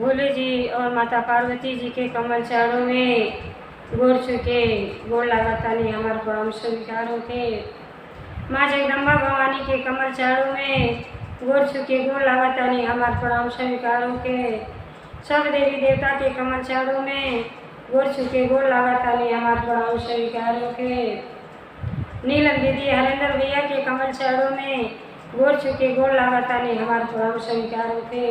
भोले जी और माता पार्वती जी के कमल चरणों में गोड़ छुके गोड़ लागतानी हमार प्रणाम स्वीकार होके। माँ जगदम्बा भवानी के कमल चरणों में गोड़ छुके गोड़ लागतानी हमार प्रणाम स्वीकार होके। सब देवी देवता के कमल चरणों में गोड़ छुके गोड़ लागतानी हमार प्रणाम स्वीकार होके। नीलम दीदी हरेंद्र भैया के कमल चरणों में गोड़ छुके गोड़ लागतानी हमार प्रणाम स्वीकार होके।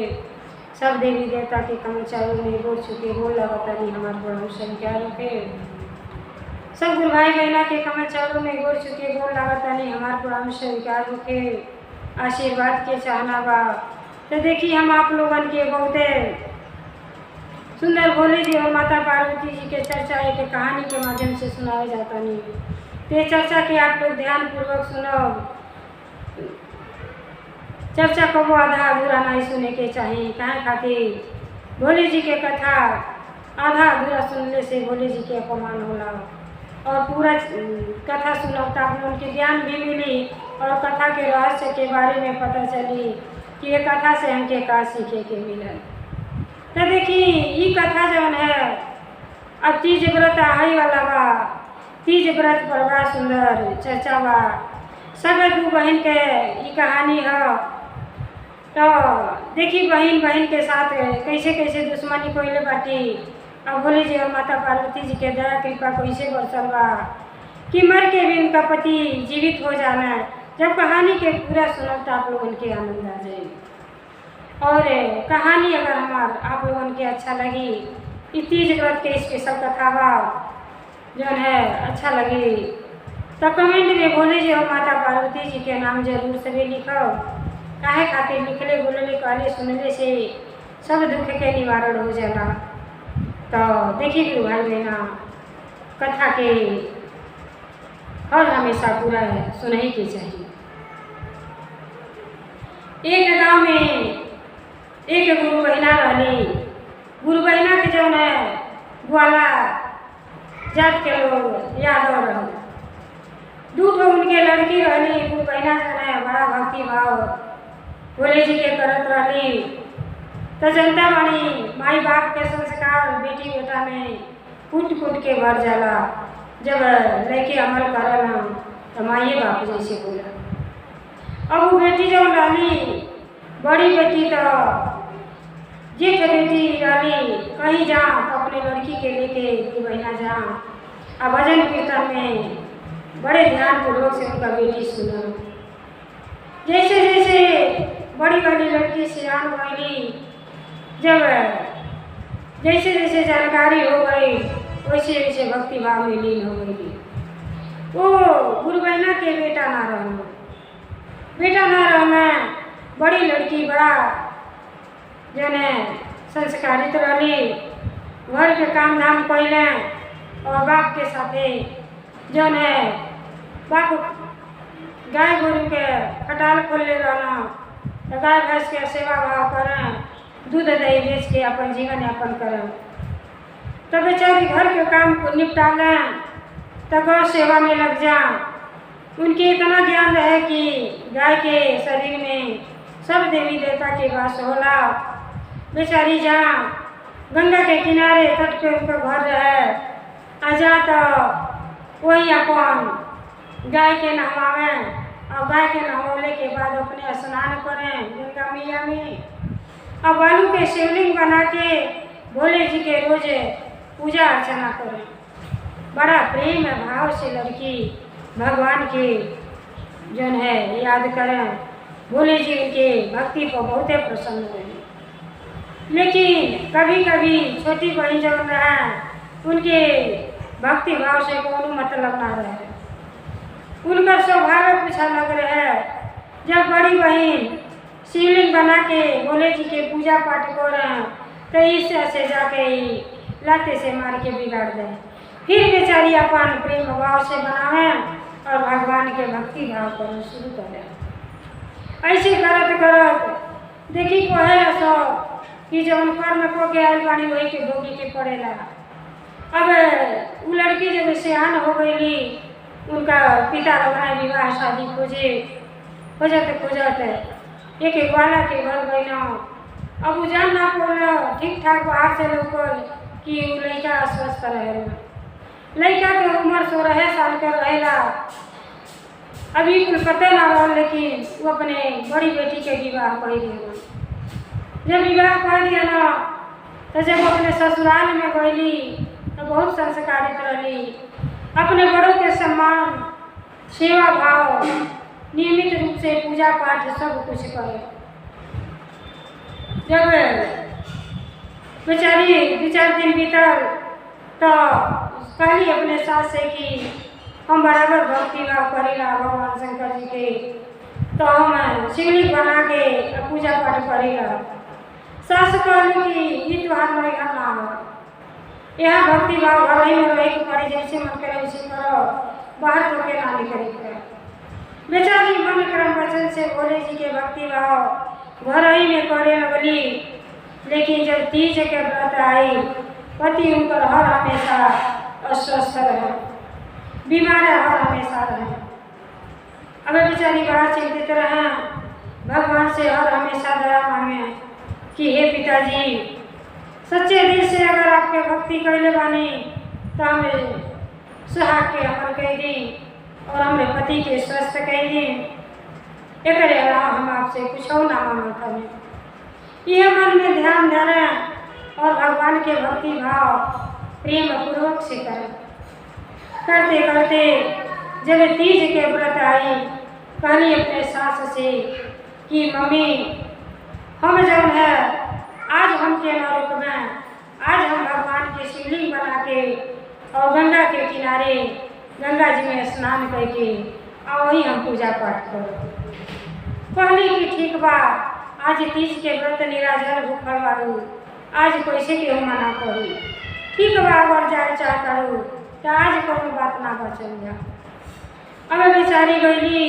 सब देवी देवता के कमल चरणों में गोड़ छुके गोड़ लागतानी हमार प्रणाम स्वीकार होके। सब गुरु भाई बहना के कमल चरणों में गोड़ छुके गोड़ लागतानी हमार प्रणाम स्वीकार होके। आशीर्वाद के चाहना बा तो देखिए हम आप लोगन के बहुते सुंदर भोले जी और माता पार्वती जी के चर्चा एक कहानी के माध्यम से सुनाए जाता नहीं। ये चर्चा के आप लोग ध्यान पूर्वक सुनो। चर्चा को वो आधा अधूरा नहीं सुने के चाहिए। कहाँ खातिर भोले जी के कथा आधा अधूरा सुनने से भोले जी के अपमान होला और पूरा कथा सुनो तो आप लोगों के ज्ञान भी मिली और कथा के रहस्य के बारे में पता चली कि ये कथा से हमके का सीखे के मिलल। तो देखिए ये कथा जौन है अब तीज व्रत आई वाला बा। तीज व्रत पर बड़ा सुंदर चर्चा बा। सब दू बहन के ये कहानी है। तो देखी बहन बहन के साथ कैसे कैसे दुश्मनी कोइले बाटी। अब भोले जी और माता पार्वती जी के दया कृपा कैसे बरसल बा कि मर के भी उनका पति जीवित हो जाना। जब कहानी के पूरा सुनब तो आप लोगों के आनंद आ जाए। और कहानी अगर आप लोगों के अच्छा लगी इस तीज व्रत के स्पेशल कथा बा जो है अच्छा लगी तो कमेंट में भोले जी और माता पार्वती जी के नाम जरूर सभी लिखो। काहे खातिर लिखले बोलले कहले सुनले से सब दुख के निवारण हो जाला। तो देखिए गुरु भाई बहना कथा के और हमेशा पूरा सुनही के चाहिए। एक गांव में एक गुरु बहना रही। गुरु बहना के जो है ग्वाला जात के लोग यादव रहे। दू ठो उनके लड़की रही। गुरु बहना जो है बड़ा भक्ति भाव भोले जी के करत रही। तो जनता बाणी माई बाप के संस्कार बेटी बेटा में कूट कूट के भर जाला। जब लड़के अमल करल तो माइए बाप जैसे बोला। अब वो बेटी जो रही बड़ी बेटी तो जेठ बेटी रही कहीं जा तो अपने लड़की के लेके गुरु बहना जा अब भजन कीर्तन में बड़े ध्यान पूर्वक से उनका बेटी सुना। जैसे जैसे बड़ी वाली लड़की सियान हुई जब जैसे जैसे जानकारी हो गई वैसे वैसे भक्ति भाव में लीन हो गई। वो गुरु बहना के बेटा ना रहना बड़ी लड़की बड़ा जने संस्कारित रही। घर के काम धाम कैले और बाप के साथे जौन है बाप गाय गोरू के खटाल खोलले रहना तो गाय भैंस के सेवा भाव करें दूध दही बेच के अपन जीवन यापन करें। तो बेचारी घर के काम को निपटा लें तो गौ सेवा में लग जाए। उनके इतना ज्ञान रहे कि गाय के शरीर में सब देवी देवता के वास होला। बेचारी जहाँ गंगा के किनारे तट पे उनका घर रहे आ जा तो वही अपन गाय के नहवावे और गाय के नहवले के बाद अपने स्नान करें गंगा मैया में। अब बालू के शिवलिंग बना के भोले जी के रोज पूजा अर्चना करें। बड़ा प्रेम भाव से लड़की भगवान के जन है याद करें। भोले जी के भक्ति को बहुत प्रसन्न रहे। लेकिन कभी कभी छोटी बहन जो रहे उनके भक्ति भाव से कोनो मतलब ना रहे। उनका स्वभाव कुछ अलग रहे। जब बड़ी बहन शिवलिंग बना के भोले जी के पूजा पाठ करें तो इस से जाके लाते से मार के बिगाड़ दें। फिर बेचारी अपन प्रेम भाव से बनावें और भगवान के भक्ति भाव करना शुरू करें। ऐसे करत करत देखी कहे सो कि जब कर्म को के आयल पानी वही के भोगी के पड़ेला। अब वो लड़की जब सियान हो गई उनका पिता लगाए विवाह शादी खोजत एक ग्वाला के घर गई। अब वो जान ना बोल ठीक ठीक ठाक बाहर से लोकल कि उ लड़का स्वस्थ रहेला। लड़का के उम्र 16 साल के रहेला, अभी कुल पता ना रहा, लेकिन वो अपने बड़ी बेटी के विवाह कर दिया। जब विवाह कर दिया ना, तो जब अपने ससुराल में गईली तो बहुत संस्कारित रही, अपने बड़ों के सम्मान, सेवा भाव, नियमित रूप से पूजा पाठ सब कुछ करे। जब बेचारी 2-4 दिन बीतल तो कहली अपने सास से कि हम बराबर भक्ति भाव करेला भगवान शंकर जी के, तो हम शिवलिंग बना के पूजा पाठ करेला। सास कहली कि ये त्योहार नहीं करना हो, यहाँ भक्ति भाव घर ही में रहे के पड़ी, जैसे मन करे वैसे करो, बाहर तो के ना निकले करे। बेचारी मन क्रम वचन से भोले जी के भक्ति भाव घर ही में करे लगली। लेकिन जब तीज के व्रत आई, पति उनकर हर हमेशा अस्वस्थ रहे, बीमार हर हमेशा रहे। अब बेचारी बड़ा चिंतित रहे, भगवान से हर हमेशा दया मांगे कि हे पिताजी, सच्चे दिल से अगर आपके भक्ति कैले बानी तो हमें सुहाग के अमर कह दी और हमारे पति के स्वस्थ कह दी। एक हम आपसे कुछ और ना मांगत हमें, यह मन में ध्यान धरें और भगवान के भक्ति भाव प्रेम पूर्वक से करें। करते करते जब तीज के व्रत आई, कहली अपने सास से कि मम्मी, हम जब है आज हम के नरक में, आज हम भगवान के शिवलिंग बना के और गंगा के किनारे गंगा जी में स्नान करके और वही हम पूजा पाठ करो। कहली कि ठीक बा, आज तीज के व्रत निराजल भूखल बारू, आज कैसे के हम मना करी, ठीक बा, अगर जाए चाह करू तो आज कोनो बात ना बचल जा। अब बेचारी गईली,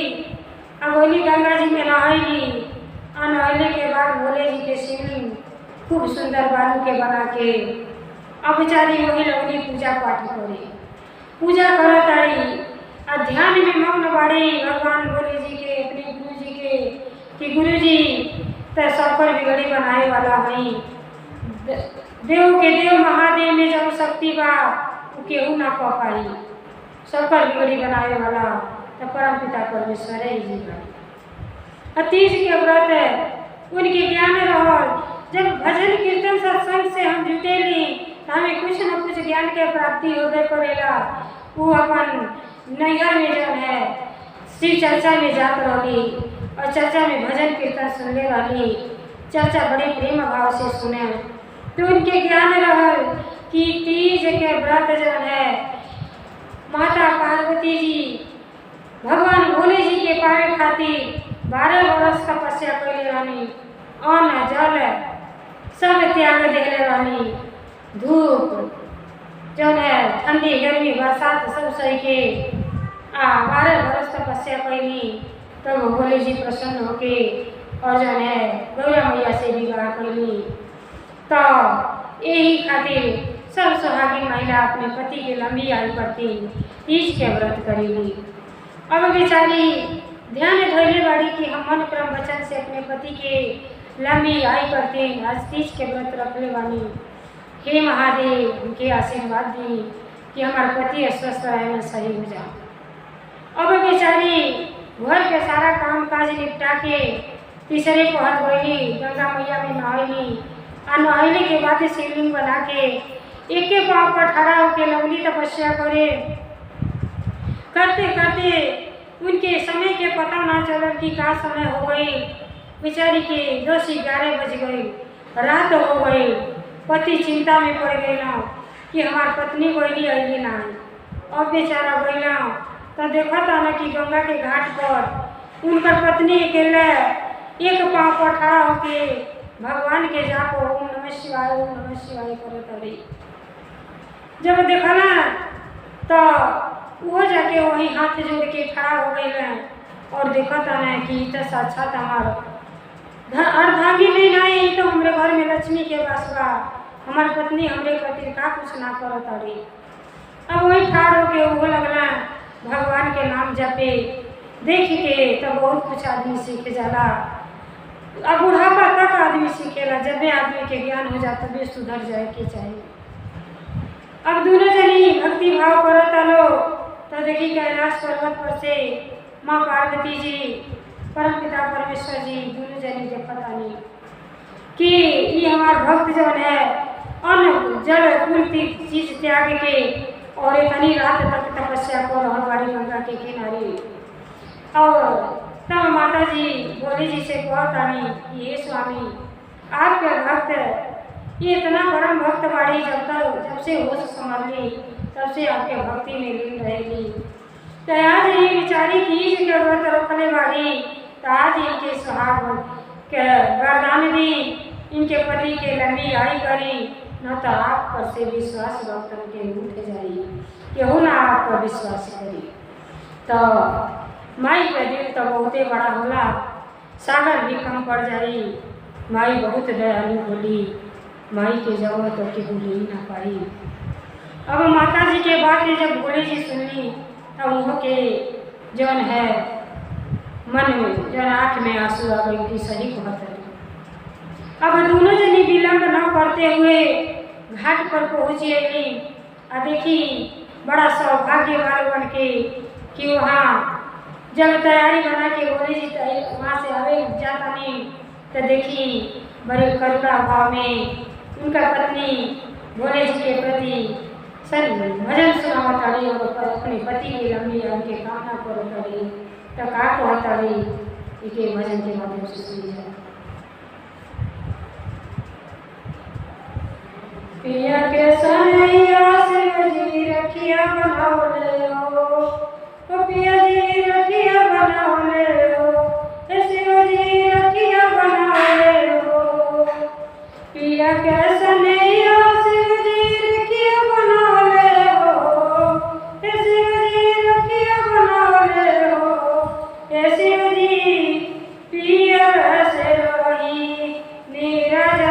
अब गईली गंगा जी में नहैली, और नहैले के बाद भोले जी के शिवलिंग खूब सुंदर बालू के बना के अब बेचारी वही लगली पूजा पाठ करे। पूजा करत तारी और ध्यान में मग्न बाड़ी भगवान भोले जी के, अपने गुरु जी के, कि गुरु जी तो सबकर बिगड़ी बनाए वाला है, देव के देव महादेव में जब शक्ति बा वो केहू ना कह पाई, सबकर बिगड़ी बनाए वाला तो परम पिता परमेश्वर ही जी बा। तीज के व्रत उनके ज्ञान रहल, जब भजन कीर्तन सत्संग से हम जुटेली तो हमें कुछ न कुछ ज्ञान के प्राप्ति होबे करेला। वो अपन नैहर में जब है शिव चर्चा में जात रही और चर्चा में भजन कीर्तन सुनले रही, चर्चा बड़े प्रेम भाव से सुने, तो उनके ज्ञान रहल कि तीज के व्रत जब है माता पार्वती जी भगवान भोले जी के पावे खातिर 12 वर्ष तपस्या कैले रहनी, अन्न जल सब त्याग देले रहनी, धूप जौन है ठंडी गर्मी बरसात सब सही के 12 वर्ष तपस्या कैली, तब भोले जी प्रसन्न होके और जौन है गौरा मैया से विवाह कैली। तो यही खातिर सब सुहागी महिला अपने पति के लंबी आयु करती तीज के व्रत करेगी। अब बेचारी ध्यान धैले बाड़ी कि हम मन क्रम वचन से अपने पति के लंबी आयु करते आज तीज के व्रत रखले बानी। हे महादेव, उनके आशीर्वाद दी कि हमारे पति स्वस्थ रहे, सही हो जाए। अब बेचारी घर के सारा काम काज निपटा के तीसरे पहर गईली, गंगा मैया में नहैली और नहैले के बाद शिवलिंग बना के एक पाँव पर खड़ा होकर लगली तपस्या करे। करते करते उनके समय के पता ना चलल कि का समय हो गई। बेचारी के 10-11 बज गई, रात हो गई। पति चिंता में पड़ गई कि हमार पत्नी गईली अली ना। अब बेचारा गईला तो देखा था ना कि गंगा के घाट पर उनकर पत्नी अकेले एक पाँव पर खड़ा होके भगवान के जाप ओम नमः शिवाय ओम नमः शिवाय करत रही। जब देखा ना तो वो जाके वही हाथ जोड़ के खड़ा हो गई और देखा था ना कि तो साक्षात हमार अर्धांगी नहीं, तो हमारे घर में लक्ष्मी के वास बा, हमार पत्नी हमरे खातिर का कुछ ना करत रही। अब वही ठाड़ होके वो लगना भगवान के नाम जपे। देख के तो बहुत कुछ आदमी सीख जाला। अब बुढ़ापा तक आदमी सीखेला, जब भी आदमी के ज्ञान हो जाता तभी सुधर जाए के चाहिए। अब दोनों जनी भक्ति भाव करता लो तो देखी कैलाश पर्वत पर से माँ पार्वती जी परम पिता परमेश्वर जी दोनों जनी के पता नहीं कि ये हमार भक्त जन है अन्न जल कुल चीज त्याग के और इतनी रात तक तपस्या को रहल बाड़ी गंगा के किनारे। और तब माता जी बोली जी से कहतानी ये स्वामी आपके भक्त ये इतना परम भक्त बाड़ी जब से होश संभल ली तब से आपके भक्ति में लीन रहेगी। तो आज ये विचारी तीज के व्रत रखने बाड़ी तो आज इनके सुहाग के वरदान दी, इनके पति के लंबी आई करी, न तो आप पर से विश्वास भक्तन के उठ जाई, केहू ना आप पर विश्वास करी। तो माई के दिल तो बहुते बड़ा होला, सागर भी कम पड़ जाई। माई बहुत दयालु होली, माई के जरूरत तो केहू ले ही ना पाई। अब माता जी के बात जब भोले जी सुनली तब उन्हों के जौन है मन में जौन आँख में आंसू आ गई कि सही कहत रही। अब दोनों जनी विलम्ब न करते हुए घाट पर पहुँची अली। आ देखी बड़ा सौभाग्यवान बन के कि वहाँ जब तैयारी बना के बोले जी वहाँ से आवे जाता नहीं तो देखी बड़े करुणा भाव में उनका पत्नी भोले जी के प्रति सर भजन सुनावताड़ी और अपने पति की लंबी आयु के कामना करताड़ी। तो का कहताड़ी इके भजन के माध्यम से सुनी जाए। पिया के सनैया शिव जी रखिया बनावले हो, तो पिया जी रखिया बनावले हो, शिव जी रखिया बनावले हो। पिया के सनैया शिव जी रखिया बनावले हो, शिव जी रखिया बनावले हो, शिव जी पिया से रही नीरज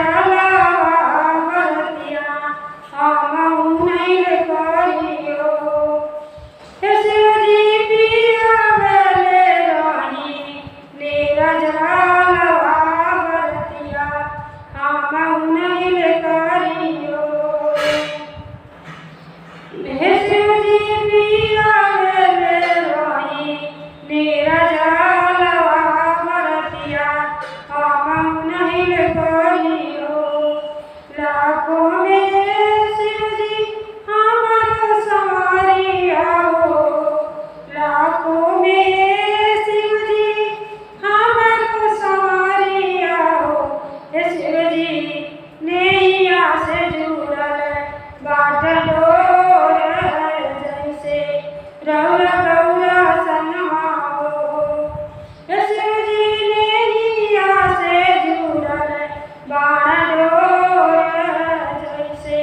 से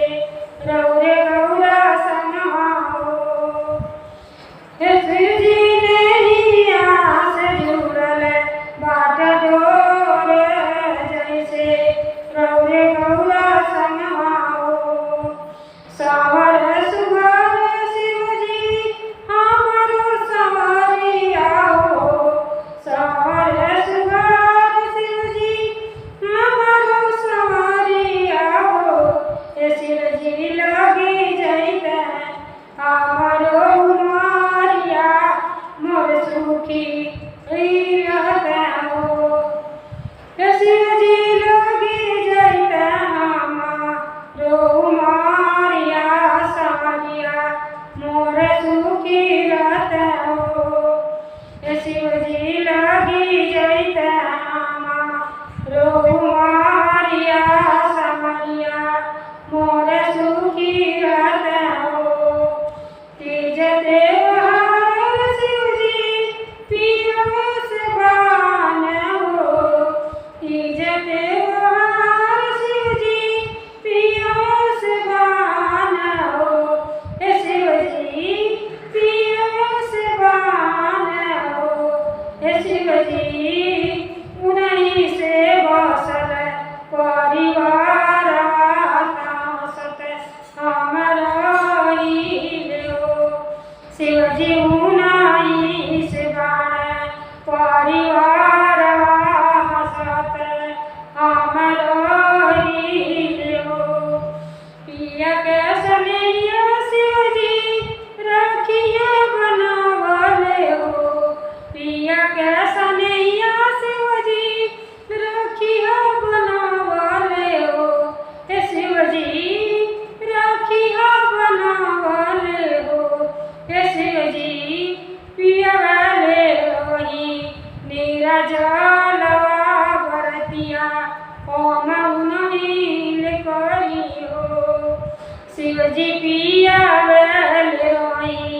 शिव जी पियावेल रोई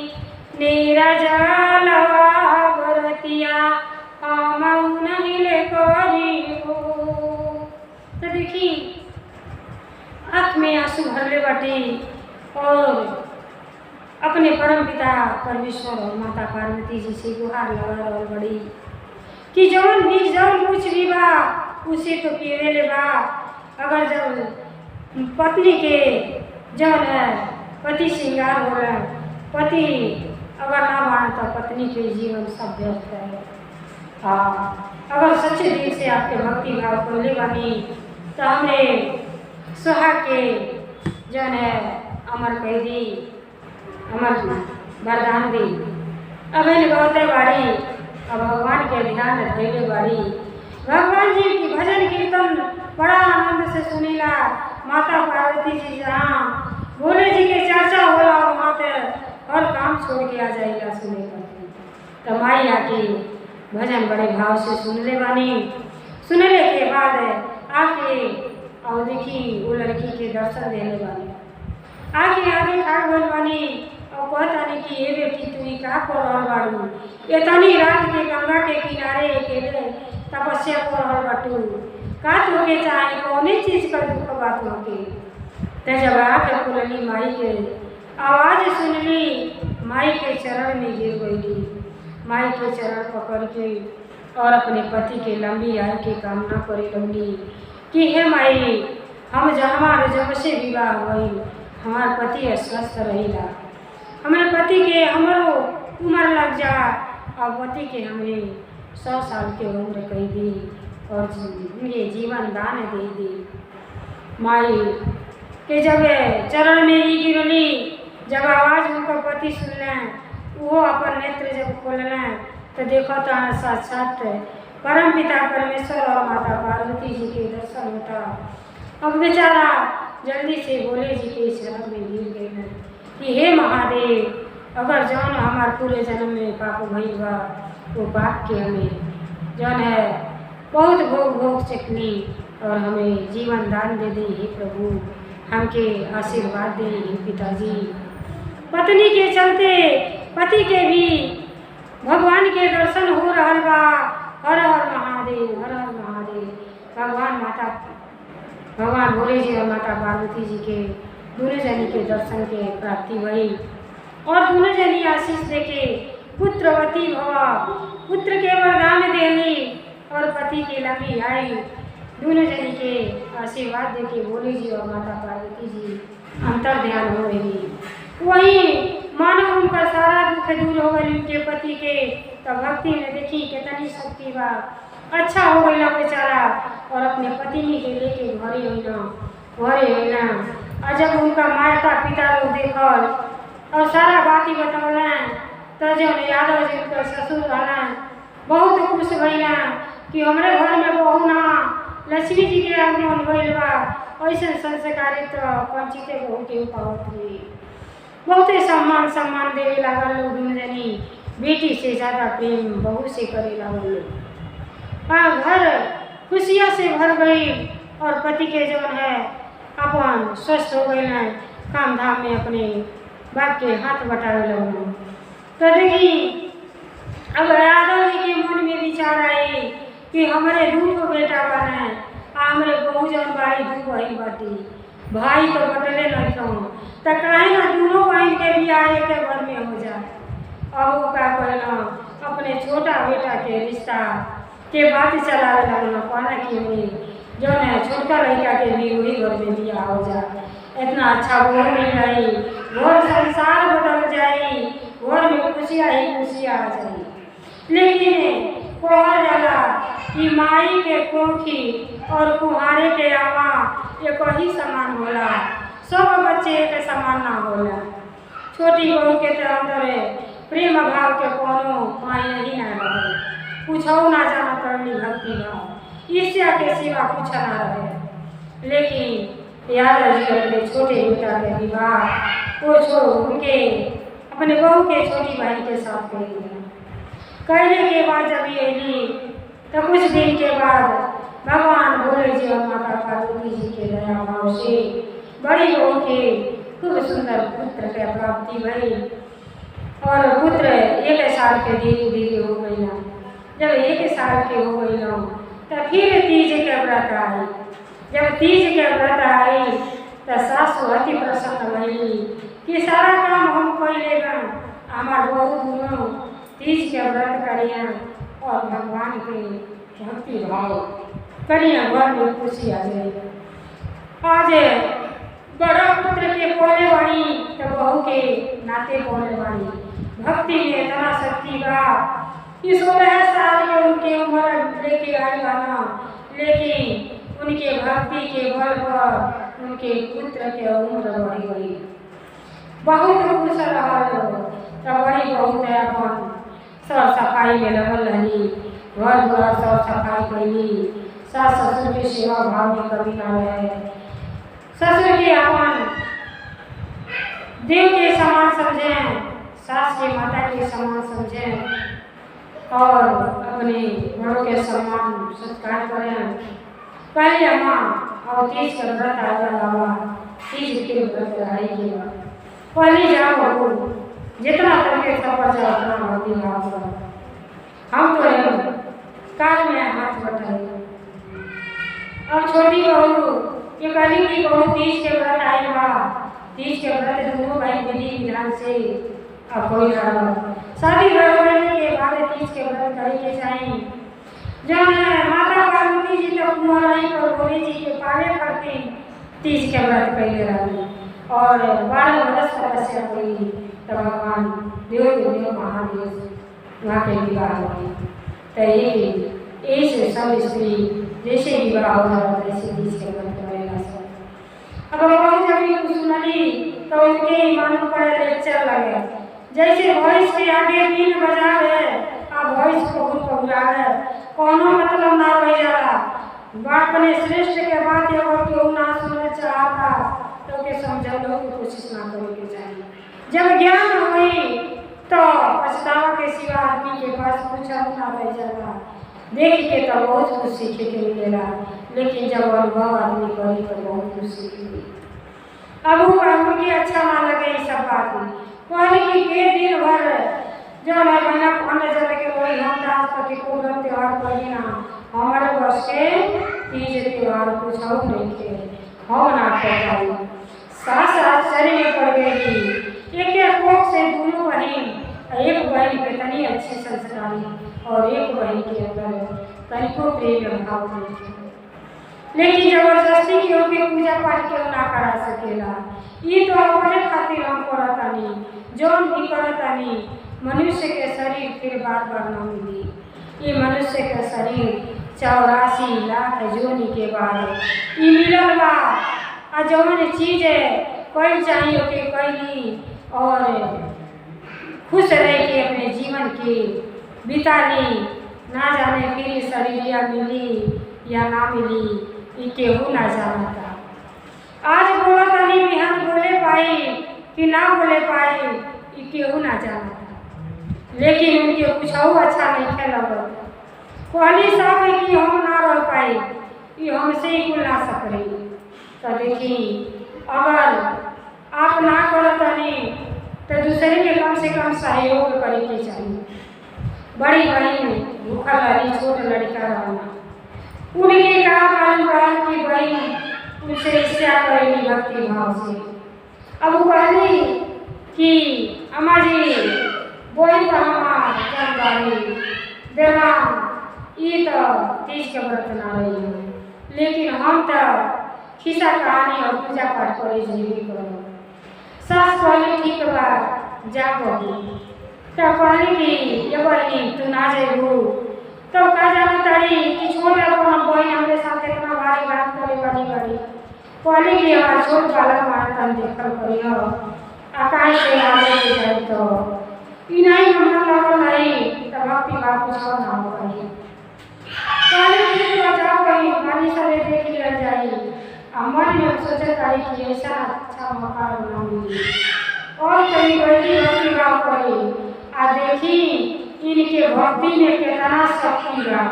नीरज लवा बरतिया हम नहीं ले करी हो। तो देखी आँख में आंसू भरले बाटे और अपने परम पिता परमेश्वर और माता पार्वती जी से गुहार लगा रहल बड़ी कि जौन भी जौन कुछ भी बा उसे तो पिएले बा। अगर जब पत्नी के जौन है पति श्रृंगार हो रहा पति अगर ना माने तो पत्नी के जीवन सब व्यर्थ है। अगर सच्चे दिल से आपके भक्ति भाव को ले बानी तो हमें सुहाग के जौन है अमर कह दी अमर वरदान दी। अब गौते बाड़ी अब भगवान के ध्यान धैले बाड़ी भगवान जी की भजन कीर्तन बड़ा आनंद से सुनीला। माता पार्वती जी जहाँ भोले जी के चर्चा होला वहाँ पे हर काम छोड़ के आ जाएगा सुने तो माई आके भजन बड़े भाव से सुन ले बानी। सुनने के बाद आके और देखी वो लड़की के दर्शन देने बानी आगे आगे ठाक भइल बानी और कहतानी कि ये बेटी तू का कर रहल बाड़ू इतनी रात के गंगा के किनारे अकेले तपस्या कर रहल बाटू का तोके चाहे कौने चीज का दुख बात होके। ते जब आके खुलली माई के आवाज सुनली माई के चरण में गिर गई। माई के चरण पकड़ के और अपने पति के लंबी आयु की कामना करे लगली कि हे माई हम हमारे जब से विवाह हुई हमारे पति स्वस्थ रहेगा हमारे पति के हमारो उम्र लग जा और पति के हमें 100 साल के उम्र कह दी और ये जीवन दान दे दी। माई के जब चरण में ही गिरली जब आवाज़ उनका पति सुनले वो अपन नेत्र जब खोलने तो देखो तो साक्षात परम पिता परमेश्वर और माता पार्वती जी के दर्शन होता। अब बेचारा जल्दी से भोले जी के शरण में गिर गए कि हे महादेव अगर जौन हमारे पूरे जन्म में पाप भइल बा वो पाप के हमें जौन है बहुत भोग भोग चकनी और हमें जीवन दान दे दे हे प्रभु हमके आशीर्वाद दे हे पिताजी। पत्नी के चलते पति के भी भगवान के दर्शन हो रहा बा। हर हर महादेव हर हर महादेव। भगवान भोले जी और माता पार्वती जी के दोनों जनी के दर्शन के प्राप्ति भई और दोनों जनी आशीष देके पुत्रवती भवा पुत्र के वरदान देली और पति के लंबी आयु दोनों जनी के आशीर्वाद देके भोले जी और माता पार्वती जी अंतर ध्यान हो रही। वहीं मानो उनका सारा दुख दूर हो गई उनके पति के तो भक्ति में देखी कितनी शक्ति बा अच्छा हो गया बेचारा और अपने पत्नी के लेके घरे होना और जब उनका माता पिता लोग देखल और सारा बात ही बतौला तो जो यादव जी उनका ससुर रहना बहुत खुश भैया कि हमारे घर में बहू ना लक्ष्मी जी के आगमन भइल बा। ऐसे संस्कारित पंचित बहू के पावत हुई बहुते सम्मान देवे लागल लोग दुनजनी बेटी से ज़्यादा प्रेम बहू से करे लागल लोग। घर खुशियाँ से भर गई और पति के जौन है अपन स्वस्थ हो गए हैं काम धाम में अपने बाप के हाथ बटावे लगल। तो देखी अब यादव जी के मन में विचार आई कि हमारे दूठो बेटा बने हमारे बहू जौन बाड़ी दू बहन बाटी भाई तो बटले नहीं तो कहीं ना दोनों बहन के भी आए के घर में हो जाए। अब वो क्या कहना अपने छोटा बेटा के रिश्ता के बात चलावे लगना कहना कि हमें जो है छोटा लड़का के भी वही घर में बिया हो जाए इतना अच्छा घर मिल जाए घर संसार बदल जाए घर में खुशियाँ ही खुशियाँ आ जाए। लेकिन कहा जाला कि माई के कोखी और कुहारे के आवा एक ही समान होला सब बच्चे एक समान ना होला। छोटी बहू के तो अंदर प्रेम भाव के कोनो माई नहीं ना रहे पूछो ना जाना करनी भक्ति भाव ईर्ष्या के सिवा कुछ ना रहे। लेकिन यादव जी अपने छोटे बेटा के विवाह वो छोड़ उनके अपने बहू के छोटी बहन के साथ कर दिया। कहने के बाद जब ये ली तो कुछ दिन के बाद भगवान भोले जी और माता पार्वती जी के दया भाव से बड़ी बहू के खूब सुंदर पुत्र के प्राप्ति भई और पुत्र 1 साल के धीरे धीरे हो गई। जब 1 साल के हो गई तो फिर तीज के व्रत आई। जब तीज के व्रत आई तो सासु अति प्रसन्न भैली कि सारा काम हम कैलेगा, हमार बहू दोनों तीज के व्रत करिए और भगवान के भक्ति भाव करिए, घर में खुशी आ जाएगी। आज बड़ा पुत्र के बोले वाली तो बहू के नाते बोले वाली भक्ति में इतना शक्ति बा कि 16 साल के उनके उम्र लेके आई गाना, लेकिन उनके भक्ति के बल पर उनके पुत्र के उम्र बढ़ी गई। बहुत खुश रहा तो बड़ी बहुत है अपन सब सफाई में लगल रही, घर द्वार सब सफाई कैली, सास ससुर के सेवा भाव में कभी ना रहे, ससुर के अपन देव के समान समझें, सास के माता के समान समझें और अपने बड़ों के सम्मान सत्कार करें। पहले अम्मा और तीज का व्रत आया बाबा, तीज के व्रत आई के पहले जाओ जितना तरीके सफर जाओ उतना होती है। हम तो काल में हाथ बढ़ाए। अब छोटी बहू ये कली की बहू तीज के व्रत आई बा, तीज के व्रत दोनों भाई विधि विधान से अब कोई शादी करने के बाद तीज के व्रत करे के चाहिए। जब माता पार्वती जी तो कुंवारी और भोले जी के पावे करते तीज के व्रत कैले रही और 12 वर्ष तपस्या करी तब भगवान देव के देव महादेव वहाँ के विवाह हुए। तो ऐसे सब स्त्री जैसे विवाह हो वैसे तीज के व्रत करेगा सब। अब भगवान जब सुनली तो उनके मन पर लेक्चर लगे, जैसे भैंस के आगे बीन बजावे अब भैंस को पहुँचावे कोनो मतलब ना रह जाला। बाप ने श्रेष्ठ के बात एगो क्यों ना सुनना चाहता तो के समझाने की कोशिश ना करे के चाहिए। जब ज्ञान हुई तो पछतावा के सिवा आदमी के पास कुछ ना रह जाला। देख के तो बहुत कुछ सीखे के मिलेगा, लेकिन जब अनुभव आदमी करी तो बहुत कुछ सीखेगी। अब वो के अच्छा ना लगे ये सब बात पहले के दिन भर जो है महीना खाने चले के वही हम डांस करके पूरा त्योहार करी ना हमारे वर्ष के तीज त्योहार कुछ और नहीं थे हम ना कर सास आश्चर्य में पड़ गई। एक कोख से दोनों बहन, एक बहन कितनी अच्छी संस्कारी और एक बहन के अंदर तनिको प्रेम भाव नहीं थे, लेकिन जबरदस्ती के होके पूजा पाठ क्यों ना करा सकेला। ये तो अपने खातिर हम करतानी जौन भी करतानी मनुष्य के शरीर फिर बार बार न मिली। ये मनुष्य का शरीर 84 लाख जोनी के बाद ये मिलल बा। आ जौन चीज कोई चाहिए के कैली और खुश रह के अपने जीवन के बिता ली। ना जाने फिर शरीर या मिली या ना मिली ये केहू ना जानता। आज बोला तनी बिहान बोले पाई कि ना बोले पाई ये केहू ना जानता, लेकिन उनके कुछ अच्छा नहीं खेला। कहली सब कि हम ना रह पाई ये हमसे ही कुल ना सके। तो देखी अगर आप ना करतनी तो दूसरे के कम से कम सहयोग करे के चाहिए। बड़ी बहन भूखा लड़ी छोट लड़का रहना उनके का मालूम पड़ा कि बहन उनसे इच्छा करेगी भक्ति भाव से। अब वो कहली कि अम्मा जी बोई तो हमार जानकारी देना ये तो तीज के व्रत ना रही है, लेकिन हम तो खिस्सा कहानी और पूजा पाठ करे जरूरी करो। सास कहली ठीक बा जा बहू। तो कहली कि ये बहनी तू ना जेबू तो का जाना तारी कि छोड़ अपन बहन हमारे साथ इतना भारी बात करे वाली बड़ी कहली कि हमारा छोट बालक हमारा तन देखल करियो आकाश से आगे के जाए तो नहीं हमरा लगल नहीं तो भक्ति भाव कुछ और ना हो पाई। कहली कि बचाओ कहीं मानी सरे देख लिया जाए। मन में सोचे तारी कि ऐसा अच्छा मौका ना मिली और कहीं बड़ी भक्ति भाव करी आ देखी इनके भक्ति में कितना शक्ति बा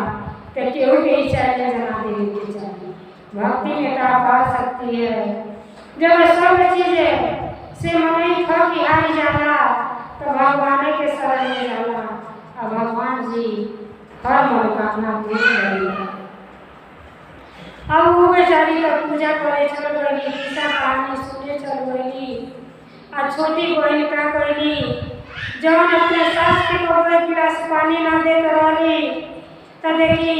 तो केहू के चाहिए जना देने के चाहिए। भक्ति में तो अपार शक्ति है। जब सब चीजें से मनई थकी हारी जाला तो भगवान के शरण में जाला और भगवान जी हर मनोकामना पूरी करेगा। अब वो बेचारी का पूजा करे चल गई, किस्सा कहानी सुने चल गई। और छोटी बहन का कहली जौन अपने सास के कबे गिलास पानी ना दे रही तो देखी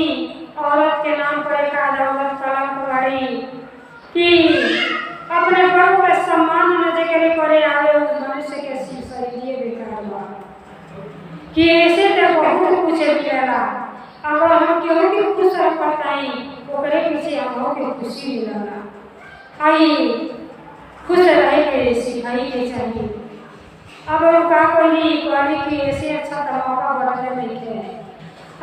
औरत के नाम पर एक औरत कलम पड़ी कि अपने बड़ों के सम्मान न जगह करे आवे उस मनुष्य के शरीर बेकार बा कि ऐसे तो बहुत कुछ मिलेला। अगर हम केहू के खुश बताई ओकरे पीछे हम के खुशी मिलेला। आई खुश रहे के सिखाई के चाहिए। अब वो का कहली कि ऐसे अच्छा तो मौका बदले नहीं है।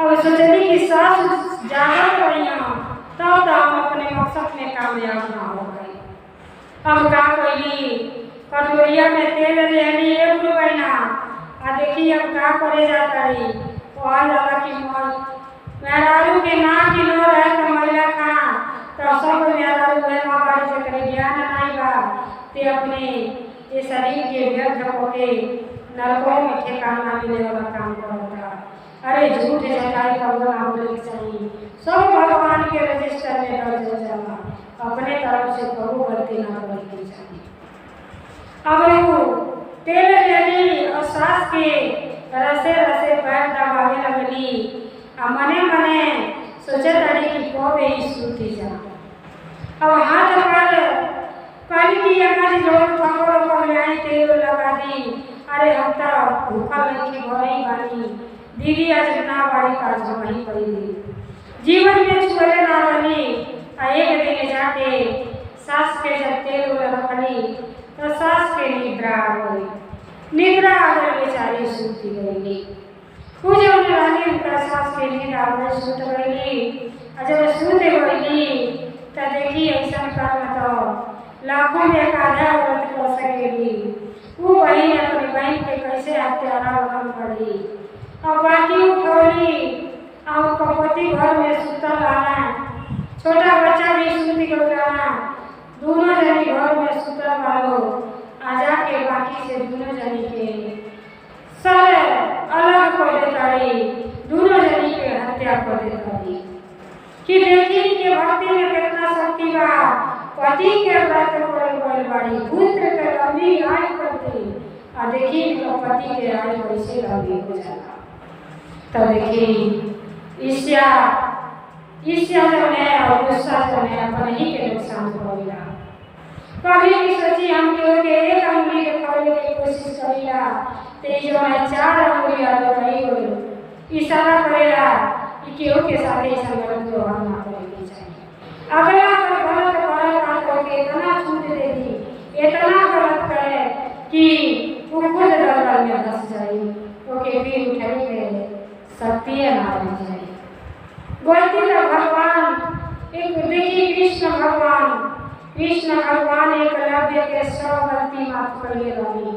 अब सोचली कि सास जागत रहिया तब तो हम अपने मकसद में कामयाब ना हो गए। अब का कहली कटोरिया में तेल लेनी एक रुपया आ देखी अब का करे जाता रही वहाँ ज्यादा की मेहरारू के ना किलो रहे तो महिला खा तो सब मेहरारू है माँ बाड़ी से करे ज्ञान नहीं बा ते अपने ये शरीर के व्यर्थ होके नरकों में ठिकाना मिलने वाला काम करता। अरे झूठ सच्चाई का बोलना बोले चाहिए, सब भगवान के रजिस्टर में दर्ज हो जाना, अपने तरफ से कबू गलती ना करनी चाहिए। अब वो तेल लेनी और सास के रसे रसे पैर दबावे लगली और मने मने सोचे तड़ी कि कब ही सूती जा। अब हाथ पर कल की अगर जोर पकड़ कर ले आई तेल लगा दी। अरे हम तो भूखा नहीं घरे ही बानी दीदी आज ना बड़ी काज वहीं पड़ी जीवन में छुए ना रही। एक दिन जाके सास के जब तेल रखली तो सास के निद्रा आ गई। निद्रा आ गई बेचारी सूती गई। कुछ रानी उनका सास के नींद आ गई सूत गई। जब सूत गई तो देखी ऐसा कर्म तो लाखों में एक आधा औरत कर सकेगी। वो बहन अपनी बहन के कैसे अत्याचार पड़ी और बाकी उठौली और कपति घर में सुतल आना छोटा बच्चा भी सूत गया। दोनों जनी घर में सुतल वालो आजा के बाकी से दोनों जनी के सर अलग कर देताड़ी, दोनों जनी के हत्या कर देताड़ी कि देखी के भक्ति में कितना शक्ति बा। पति के व्रत करल गइल बाड़ी पुत्र के लंबी आयु करती और देखी पति के आयु कैसे लंबी हो जाला। तो देखी ईर्ष्या जो है और गुस्सा जो है अपने ही के नुकसान करेगा। कभी भी सोची हम केहू के एक अंगुली दिखाने की कोशिश करेगा तो जो है 4 अंगुली अलग नहीं हो इशारा करेगा कि केहू के साथ ऐसा गलत व्यवहार ना करनी चाहिए। अगला अगर गलत करेगा तो इतना छूट देगी इतना गलत करे कि वो खुद दलदल में धंस जाए ओके फिर उठाई के शक्ति ना रह जाए। गलती तो भगवान एक देखिए कृष्ण भगवान एकलव्य के 100 गलती माफ कर ले रही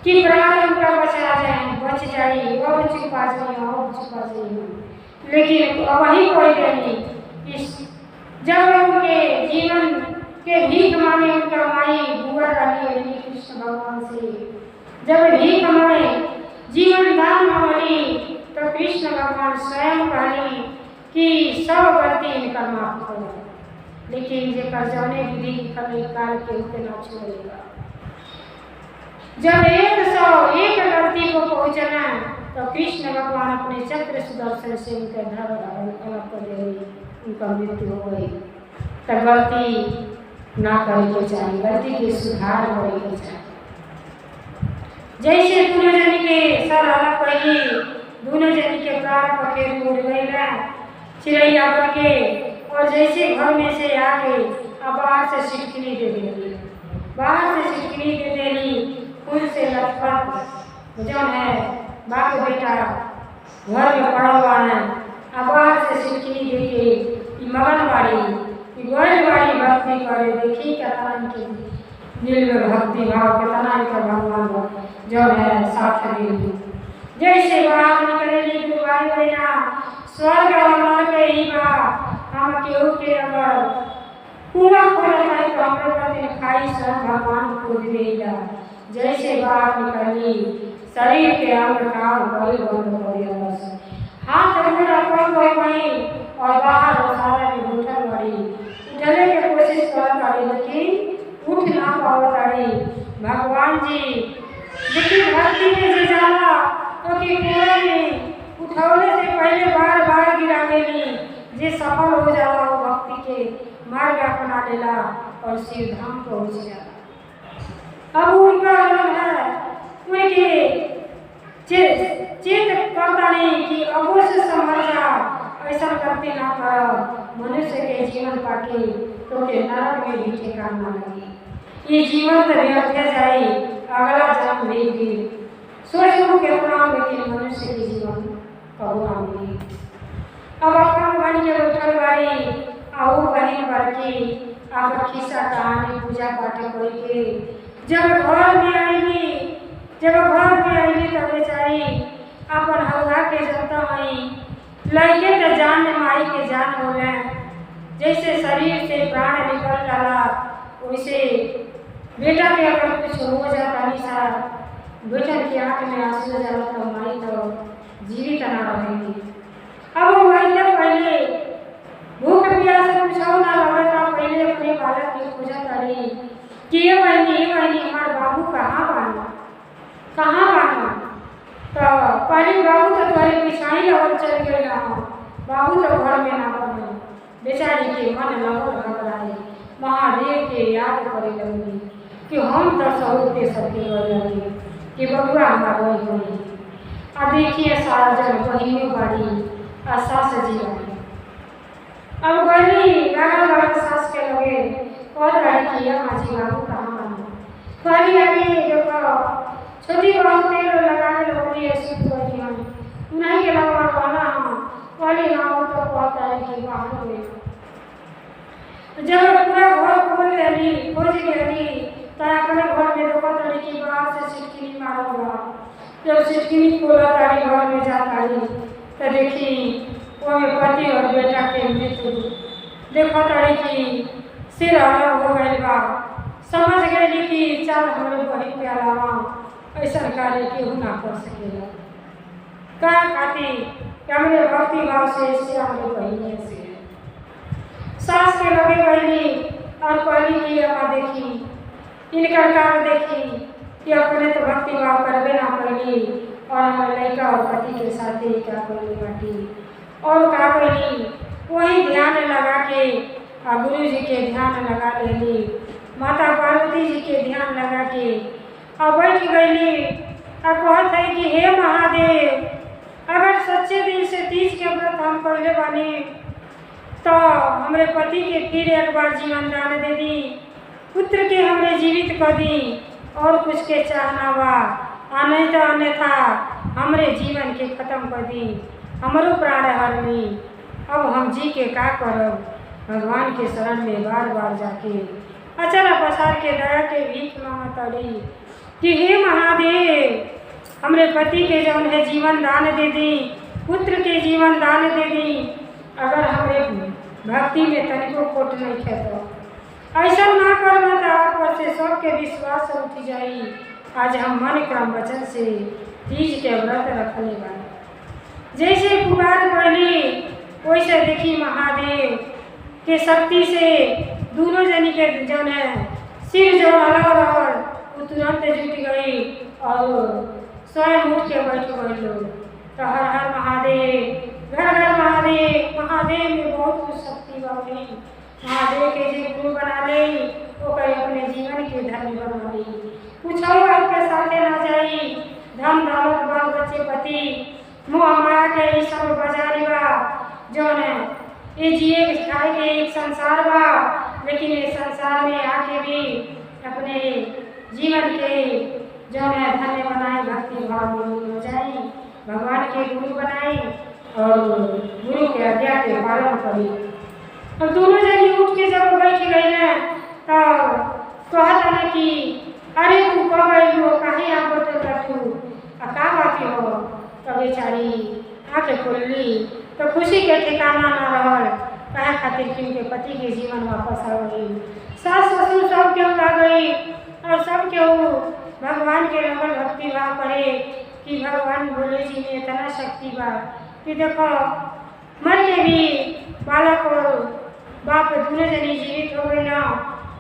कि प्राण उनका बच जाए अब छुपा जाए लेकिन वही कोई नहीं। जब उनके जीवन के भीख मांगे उनका माई बुआ रही कृष्ण भगवान से जब भीख मांगे जीवन दान मांगली तो कृष्ण भगवान स्वयं कहली कि सब गलती इनका माफ करो लेकिन जे कर जौने विधि कभी काल के होते ना छोड़ेगा। जब 101 गलती को पहुंचना तो कृष्ण भगवान अपने चक्र सुदर्शन से उनके धर अलग कर दे उनका मृत्यु हो गई। तो गलती ना करे के चाहिए, गलती के सुधार करे के चाहिए। जैसे दोनों जन के सर अलग पड़ी दोनों जन के प्राण पखेरु उड़ गई चिड़ैया बन के और जैसे घर में से आके अब बाहर से सिटकनी दे देली फूल से लटपट जो है बाप बेटा घर में पड़ा हुआ है अब बाहर से सिटकनी दे के मगन बाड़ी भक्ति करे। देखी कितना इनके दिल में भक्ति भाव कितना इनका भगवान जो है साथ दिल जैसे बाहर निकलेली गुरुवाई बना स्वर्ग और नरक ही बा। हम केहू के अगर पूरा खोला जाए तो हमरे प्रति खाई सब भगवान को देला जैसे बाहर निकली शरीर के अंग काम बड़ी बंद हो गया हाथ मेरा कम हो गई और बाहर सारा भी उठल बड़ी उठले के कोशिश कर तारी लेकिन उठ ना पाओ तारी भगवान जी देखिए भक्ति में जे जाला तो कि पूरा में उठौले से पहले बार बार गिरावेली जे सफल हो जाला वो भक्ति के मार्ग अपना लेला और शिव धाम पहुँच जाला। अब उनका अलग है उनके चेत करता नहीं कि अवश्य समझ जा ऐसा करते ना करो मनुष्य के जीवन पाके तो के नरक में भी ठिकाना लगी ये जीवन तो व्यर्थ जाए अगला जन्म लेगी सोचो कितना लेकिन मनुष्य के जीवन कबो ना मिली। अब अपन बन के बैठल बारी आओ बहन बड़की आप खिस्सा कहानी पूजा पाठ करके जब घर में आईली तब बेचारी अपन हौला के जनता आई लड़के के जान में माई के जान हो गए जैसे शरीर से प्राण निकल जाला वैसे बेटा के अगर कुछ हो जाता निशा बेटा की आँख में आंसू जाला तो माई तो जीवित ना रहेगी। अब वो माई तक पहले भूख प्यास कुछ ना लगे तो पहले अपने बालक की पूजा करी कि ये बहनी हमारे बाबू कहाँ बाना तो पहले बाबू तो तुम्हारे पिछाई और चल गए ना बाबू तो घर में ना बने बेचारी के मन लगल घबराए महादेव के याद करे लगी कि हम तो स्वरूप के सबके लगे कि बबुआ हमारा वही आ देखिए सारा जन बहिनी बाड़ी आ सास जी बाड़ी अब बहनी लागल सास के लगे और लड़की माझी बाबू कहाँ बना कहली अभी देखो छोटी बहू तेल लगाने लगी सूट गई हम नहीं के लगवाना हम कहली ना वो तो कहता है कि बाहर में जब पूरा घर खोल लेली खोज लेली तो अपने घर में देखो लड़की बाहर से सिटकिनी मारल जब सिटकिनी खोला तारी घर में जा तारी तो देखी वो में पति और बेटा के मृत्यु देखो तारी की सिर अलग हो गई बा समझ गई कि चल हमारे बहन के अलावा ऐसा कार्य केहू ना कर सकेला का खाती हमरे भक्ति भाव से इससे हमारे बहन से सास के लगे गई और कहली कि अम्मा देखी इनका काम देखी कि अपने तो भक्ति भाव करबे ना करी और हमारे लड़का और पति के साथ ही क्या करी बाटी और का करी वही ध्यान लगा के गुरु जी के ध्यान लगा लेली माता पार्वती जी के ध्यान लगा के और बैठ गईली और कहत है कि हे महादेव अगर सच्चे दिल से तीज के व्रत हम करले बानी तो हमरे पति के फिर एक बार जीवन दान दे दी पुत्र के हमरे जीवित कर दी और कुछ के चाहना बा नहीं तो अन्यथा हमरे जीवन के खत्म कर दी हमरो प्राण हरनी अब हम जी के का करब भगवान के शरण में बार बार जाके अचरा पसार के दया के भीख मांगतड़ी कि हे महादेव हमरे पति के जौन है जीवन दान दे दी पुत्र के जीवन दान दे दी अगर हमरे भक्ति में तनिको खोट नहीं खेतो ऐसा ना करना तो आप से सबके विश्वास उठ जाई। आज हम मन क्रम वचन से तीज के व्रत रखने वाले जैसे पुकार पहली वैसे देखी महादेव के शक्ति से दोनों जनी के जन है सिर जो अलग रहल वो तुरंत जुट गई और स्वयं उठ के बैठ गए लोग तो हर हर महादेव घर घर महादेव महादेव में बहुत कुछ शक्ति बाबी महादेव के जे गुरु बना ले वो कहीं अपने जीवन के धर्म बना ले पूछो आपके साथे ना जाई धन दौलत बाल बच्चे पति मुँह माया के ये सब बाजारी बा जो है ये जिए खाए के एक संसार बा लेकिन ये संसार में आके भी अपने जीवन के जो है धन्य बनाए भक्ति भाव में हो जाए भगवान के गुरु बनाए और गुरु के आज्ञा के पालन करी। और दोनों जनी उठ के जब बैठ गई ना तो कहता ना कि अरे तू कब आई हो कहीं आप बता तू का बात हो तो बेचारी आँखें खोलली तो खुशी के ठिकाना ना रहल कहे खातिर कि उनके पति के जीवन वापस आ गई। सास ससुर सब केहू आ गई और सब केहू भगवान के लगल भक्ति भाव करे कि भगवान भोले जी में इतना शक्ति बा कि देखो मर के भी बालक और बाप दोनों जनी जीवित हो गई ना।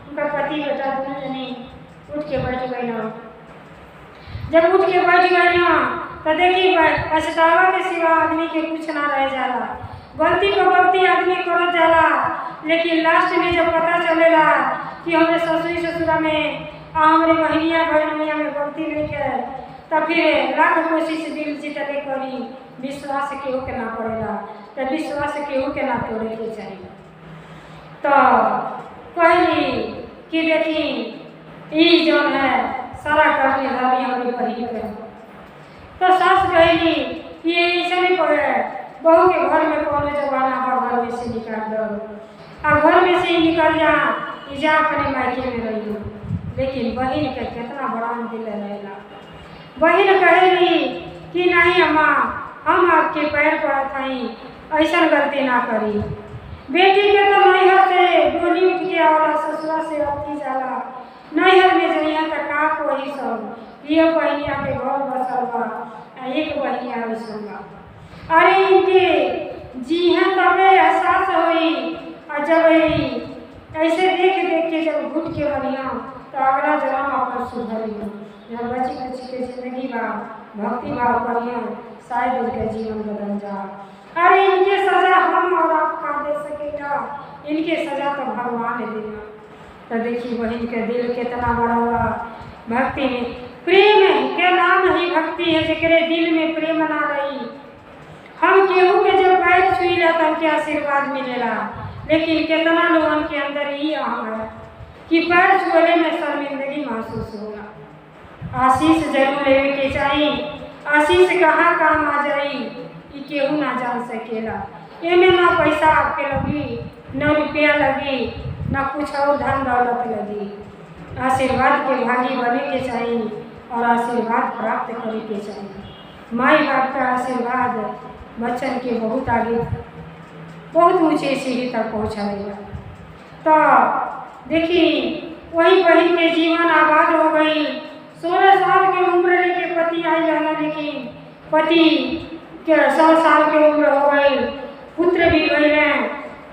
उनका पति बेटा दोनों जनी उठ के बैठ गई ना। जब उठ के बैठ गई ना तो देखी पछतावा के सिवा आदमी के कुछ ना रह जाला। गलती पर गलती आदमी करत जाला, लेकिन लास्ट में जब पता चलेला कि हमारे ससुरी ससुरा में हमारे बहनिया बहनिया में गलती नहीं है, तो फिर लाख कोशिश दिल जीतले करी, विश्वास केहू के ना पड़ेला। तो विश्वास केहू के ना तोड़े के चाहिए। तो कहली कि देखी ई जौन है सारा करने वाली हमारी बहन के। तो सास कहली कि ऐसा नहीं पड़े, बहू के घर में कौन जबाना पर घर में से निकाल दो, और घर में से ही निकल जा अपने मायके में रही। लेकिन बहन के कितना बड़ा दिल रहेगा। बहन कहली कि नहीं अम्मा, हम आपके पैर पड़त हई, ऐसा गलती ना करी। बेटी के तो नैहर से डोली उठ के आवला, ससुरा से अथी जाला, नैहर में जइया तो का कोई सब ये बहनिया के घर बसल बा, एक बहनिया बसल बा। अरे इनके जी हैं तबे एहसास होई, और जब ऐसे देख देख के जब घुट के बनिया तो अगला जन्म अपन सुधरी। जब बची बची के जिंदगी बा भक्ति भाव करिए, शायद उनके जीवन बदल जा। अरे इनके सजा हम और आप का दे सकेगा, इनके सजा तो भगवान देगा। तो देखिए बहन के दिल कितना बड़ा हुआ भक्ति में। प्रेम के नाम ही भक्ति है, जिकरे दिल में प्रेम ना रही। हम केहू के जब पैर छुईला तब के आशीर्वाद मिलेला, लेकिन कितना लोगों के अंदर ही अहम है कि पैर छुएले में शर्मिंदगी महसूस होगा। आशीष जरूर लेवे के चाहिए, आशीष कहाँ काम आ जाई कि केहू ना जान सकेला। एमे ना पैसा आपके लगी, न रुपया लगी, ना कुछ और धन दौलत लगी। आशीर्वाद के भागी बने के चाहिए और आशीर्वाद प्राप्त करे के चाहिए। माई बाप का आशीर्वाद बच्चन के बहुत आगे बहुत ऊंचे सीढ़ी तक पहुँचाएगा। तो देखिए वही बहन के जीवन आबाद हो गई। 16 साल की उम्र लेके पति आई जाना, लेकिन पति के 100 साल की उम्र हो गई, पुत्र भी भैया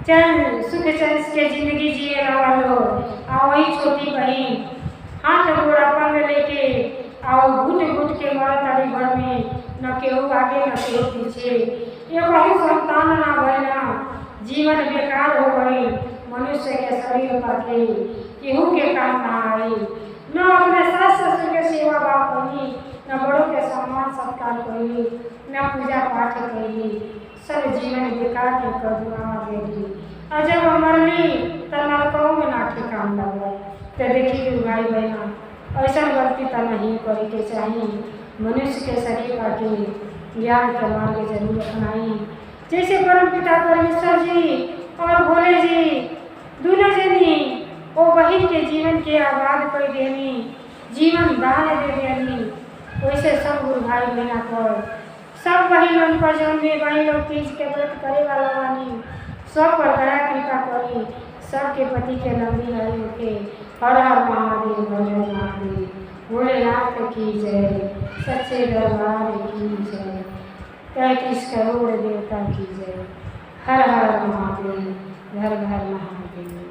चैन सुख चैन के जिंदगी जिए वालो। और वही छोटी बहन हाथ गोड़ा पंग लेके और घुट घुट के मरत अड़ी घर में, न केहू आगे न केहू पीछे। ये बहुत संतान ना भैया, जीवन बेकार हो गई। मनुष्य के शरीर पर केहू के काम ना आई, न अपने सास ससुर के सेवा भाव करी, न बड़ों के सम्मान सत्कार करी, न पूजा पाठ करी। सब जीवन बेकार के कदुआ देगी। और जब मरली तो नरकों में ना ठिकान लगे। तो देखिए भाई बहना, ऐसा गलती तो नहीं करे के चाहिए। मनुष्य के शरीर का के ज्ञान के मार्ग जरूर अपनाई। जैसे परम पिता परमेश्वर जी और भोले जी दोनों जनी वो बहन के जीवन के आबाद कर देनी, जीवन दान दे देनी। वैसे सब गुरु भाई बहना कर सब बहन पर जौन भी बहन लोग तीज के व्रत करे वाला बानी, सब पर दया कृपा करी। सबके पति के लंबी आयु के। हर हर महादेव, भोले महादेव, भोलेनाथ की जय, सच्चे दरबार की जय, 33 करोड़ देवता की जय। हर हर महादेव, घर घर महादेव।